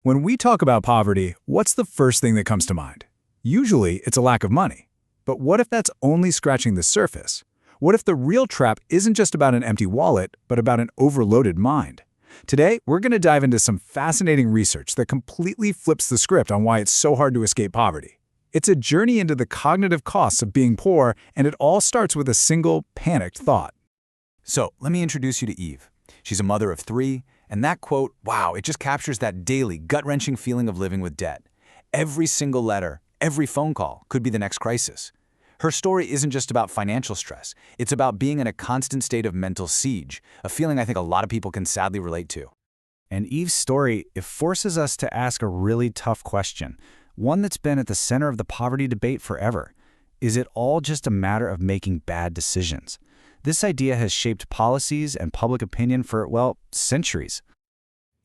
When we talk about poverty, what's the first thing that comes to mind? Usually, it's a lack of money. But what if that's only scratching the surface? What if the real trap isn't just about an empty wallet, but about an overloaded mind? Today, we're going to dive into some fascinating research that completely flips the script on why it's so hard to escape poverty. It's a journey into the cognitive costs of being poor, and it all starts with a single, panicked thought. So, let me introduce you to Eve. She's a mother of 3, and that quote, wow, it just captures that daily, gut-wrenching feeling of living with debt. Every single letter, every phone call could be the next crisis. Her story isn't just about financial stress. It's about being in a constant state of mental siege, a feeling I think a lot of people can sadly relate to. And Eve's story, it forces us to ask a really tough question, one that's been at the center of the poverty debate forever. Is it all just a matter of making bad decisions? This idea has shaped policies and public opinion for, well, centuries.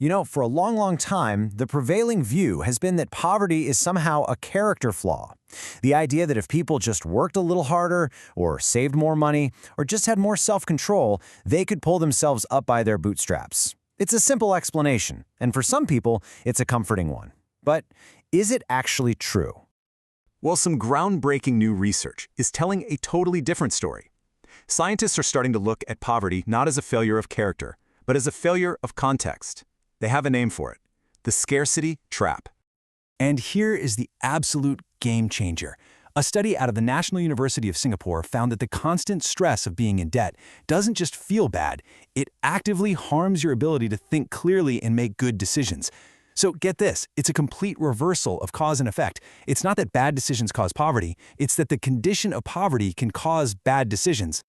You know, for a long time, the prevailing view has been that poverty is somehow a character flaw. The idea that if people just worked a little harder, or saved more money, or just had more self-control, they could pull themselves up by their bootstraps. It's a simple explanation, and for some people, it's a comforting one. But is it actually true? Well, some groundbreaking new research is telling a totally different story. Scientists are starting to look at poverty not as a failure of character, but as a failure of context. They have a name for it: the scarcity trap. And here is the absolute game changer. A study out of the National University of Singapore found that the constant stress of being in debt doesn't just feel bad, it actively harms your ability to think clearly and make good decisions. So get this, it's a complete reversal of cause and effect. It's not that bad decisions cause poverty, it's that the condition of poverty can cause bad decisions.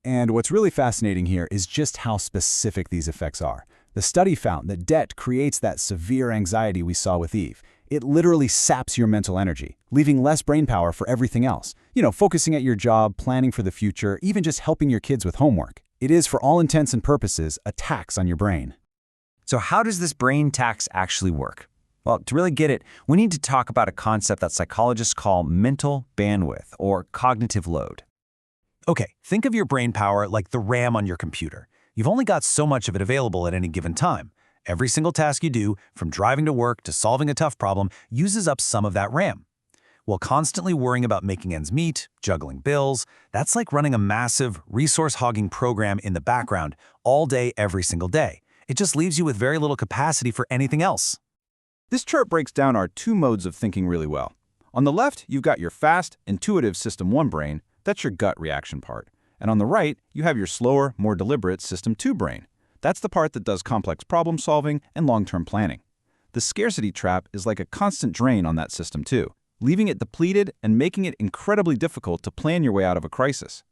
And what's really fascinating here is just how specific these effects are. The study found that debt creates that severe anxiety we saw with Eve. It literally saps your mental energy, leaving less brain power for everything else. Focusing at your job, planning for the future, even just helping your kids with homework. It is, for all intents and purposes, a tax on your brain. So how does this brain tax actually work? Well, to really get it, we need to talk about a concept that psychologists call mental bandwidth, or cognitive load. Okay, think of your brain power like the RAM on your computer. You've only got so much of it available at any given time. Every single task you do, from driving to work to solving a tough problem, uses up some of that RAM. While constantly worrying about making ends meet, juggling bills, that's like running a massive, resource-hogging program in the background all day, every single day. It just leaves you with very little capacity for anything else. This chart breaks down our 2 modes of thinking really well. On the left, you've got your fast, intuitive System 1 brain. That's your gut reaction part. And on the right, you have your slower, more deliberate System 2 brain. That's the part that does complex problem solving and long-term planning. The scarcity trap is like a constant drain on that System 2, leaving it depleted and making it incredibly difficult to plan your way out of a crisis.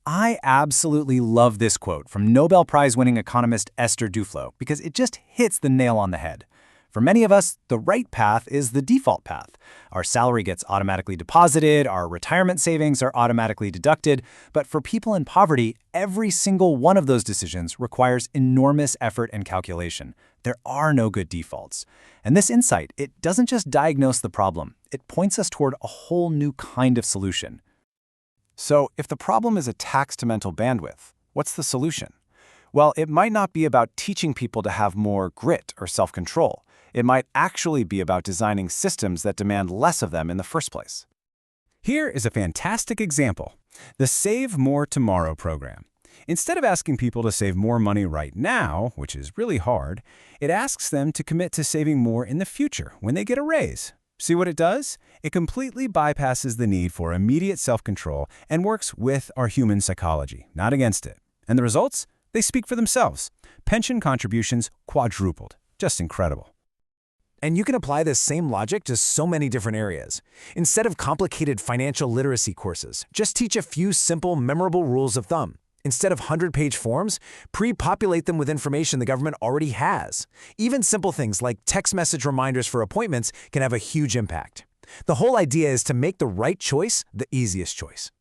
I absolutely love this quote from Nobel Prize-winning economist Esther Duflo because it just hits the nail on the head. For many of us, the right path is the default path. Our salary gets automatically deposited, our retirement savings are automatically deducted, but for people in poverty, every single one of those decisions requires enormous effort and calculation. There are no good defaults. And this insight, it doesn't just diagnose the problem, it points us toward a whole new kind of solution. So, if the problem is a tax to mental bandwidth, what's the solution? Well, it might not be about teaching people to have more grit or self-control. It might actually be about designing systems that demand less of them in the first place. Here is a fantastic example: the Save More Tomorrow program. Instead of asking people to save more money right now, which is really hard, it asks them to commit to saving more in the future when they get a raise. See what it does? It completely bypasses the need for immediate self-control and works with our human psychology, not against it. And the results? They speak for themselves. Pension contributions quadrupled. Just incredible. And you can apply this same logic to so many different areas. Instead of complicated financial literacy courses, just teach a few simple, memorable rules of thumb. Instead of 100-page forms, pre-populate them with information the government already has. Even simple things like text message reminders for appointments can have a huge impact. The whole idea is to make the right choice the easiest choice.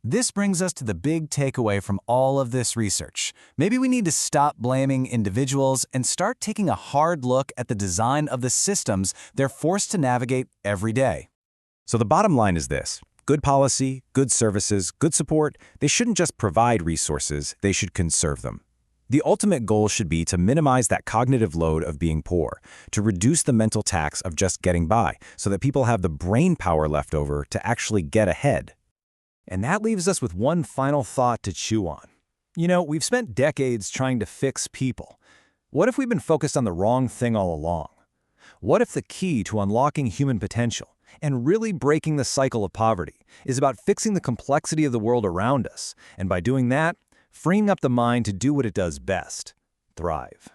This brings us to the big takeaway from all of this research. Maybe we need to stop blaming individuals and start taking a hard look at the design of the systems they're forced to navigate every day. So the bottom line is this: good policy, good services, good support, they shouldn't just provide resources, they should conserve them. The ultimate goal should be to minimize that cognitive load of being poor, to reduce the mental tax of just getting by, so that people have the brain power left over to actually get ahead. And that leaves us with one final thought to chew on. You know, we've spent decades trying to fix people. What if we've been focused on the wrong thing all along? What if the key to unlocking human potential and really breaking the cycle of poverty is about fixing the complexity of the world around us, and by doing that, freeing up the mind to do what it does best: thrive?